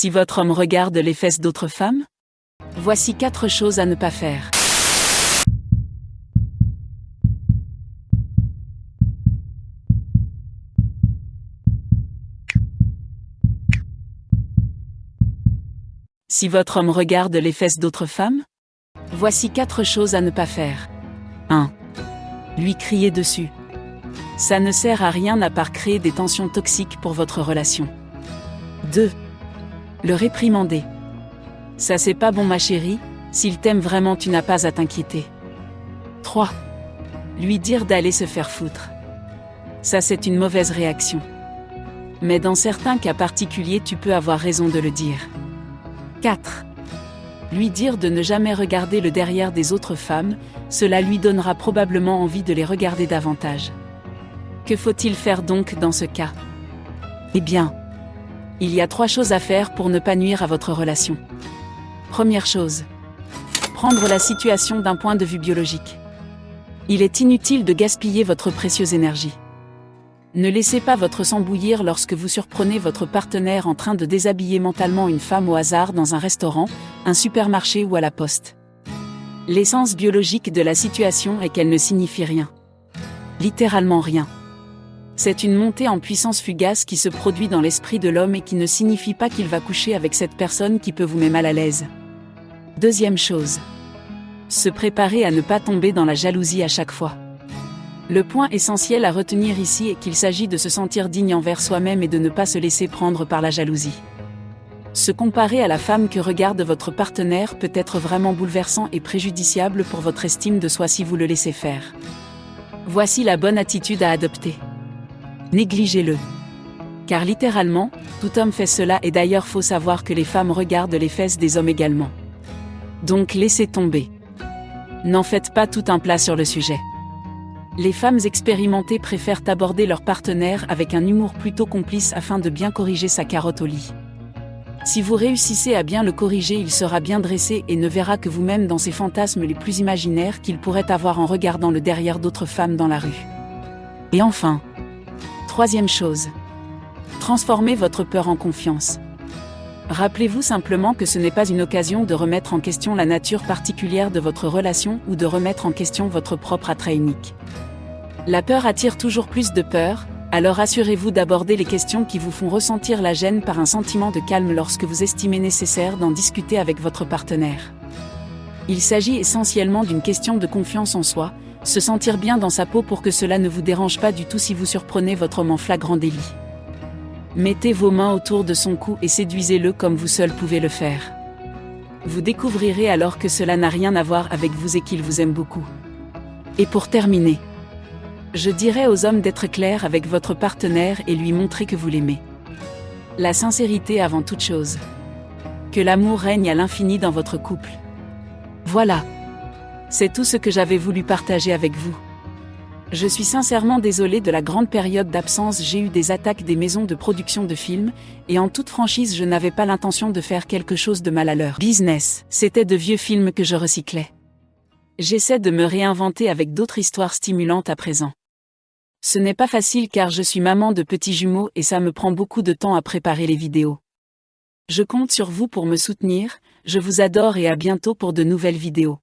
Si votre homme regarde les fesses d'autres femmes? Voici 4 choses à ne pas faire. Si votre homme regarde les fesses d'autres femmes? Voici 4 choses à ne pas faire. 1. Lui crier dessus. Ça ne sert à rien à part créer des tensions toxiques pour votre relation. 2. Le réprimander. Ça c'est pas bon ma chérie, s'il t'aime vraiment tu n'as pas à t'inquiéter. 3. Lui dire d'aller se faire foutre. Ça c'est une mauvaise réaction. Mais dans certains cas particuliers tu peux avoir raison de le dire. 4. Lui dire de ne jamais regarder le derrière des autres femmes, cela lui donnera probablement envie de les regarder davantage. Que faut-il faire donc dans ce cas? Eh bien, il y a 3 choses à faire pour ne pas nuire à votre relation. Première chose. Prendre la situation d'un point de vue biologique. Il est inutile de gaspiller votre précieuse énergie. Ne laissez pas votre sang bouillir lorsque vous surprenez votre partenaire en train de déshabiller mentalement une femme au hasard dans un restaurant, un supermarché ou à la poste. L'essence biologique de la situation est qu'elle ne signifie rien. Littéralement rien. C'est une montée en puissance fugace qui se produit dans l'esprit de l'homme et qui ne signifie pas qu'il va coucher avec cette personne qui peut vous mettre mal à l'aise. Deuxième chose. Se préparer à ne pas tomber dans la jalousie à chaque fois. Le point essentiel à retenir ici est qu'il s'agit de se sentir digne envers soi-même et de ne pas se laisser prendre par la jalousie. Se comparer à la femme que regarde votre partenaire peut être vraiment bouleversant et préjudiciable pour votre estime de soi si vous le laissez faire. Voici la bonne attitude à adopter. Négligez-le. Car littéralement, tout homme fait cela et d'ailleurs faut savoir que les femmes regardent les fesses des hommes également. Donc laissez tomber. N'en faites pas tout un plat sur le sujet. Les femmes expérimentées préfèrent aborder leur partenaire avec un humour plutôt complice afin de bien corriger sa carotte au lit. Si vous réussissez à bien le corriger, il sera bien dressé et ne verra que vous-même dans ses fantasmes les plus imaginaires qu'il pourrait avoir en regardant le derrière d'autres femmes dans la rue. Et enfin, troisième chose. Transformez votre peur en confiance. Rappelez-vous simplement que ce n'est pas une occasion de remettre en question la nature particulière de votre relation ou de remettre en question votre propre attrait unique. La peur attire toujours plus de peur, alors assurez-vous d'aborder les questions qui vous font ressentir la gêne par un sentiment de calme lorsque vous estimez nécessaire d'en discuter avec votre partenaire. Il s'agit essentiellement d'une question de confiance en soi, se sentir bien dans sa peau pour que cela ne vous dérange pas du tout si vous surprenez votre homme en flagrant délit. Mettez vos mains autour de son cou et séduisez-le comme vous seul pouvez le faire. Vous découvrirez alors que cela n'a rien à voir avec vous et qu'il vous aime beaucoup. Et pour terminer, je dirais aux hommes d'être clairs avec votre partenaire et lui montrer que vous l'aimez. La sincérité avant toute chose. Que l'amour règne à l'infini dans votre couple. Voilà. C'est tout ce que j'avais voulu partager avec vous. Je suis sincèrement désolée de la grande période d'absence, j'ai eu des attaques des maisons de production de films, et en toute franchise je n'avais pas l'intention de faire quelque chose de mal à leur business, c'était de vieux films que je recyclais. J'essaie de me réinventer avec d'autres histoires stimulantes à présent. Ce n'est pas facile car je suis maman de petits jumeaux et ça me prend beaucoup de temps à préparer les vidéos. Je compte sur vous pour me soutenir, je vous adore et à bientôt pour de nouvelles vidéos.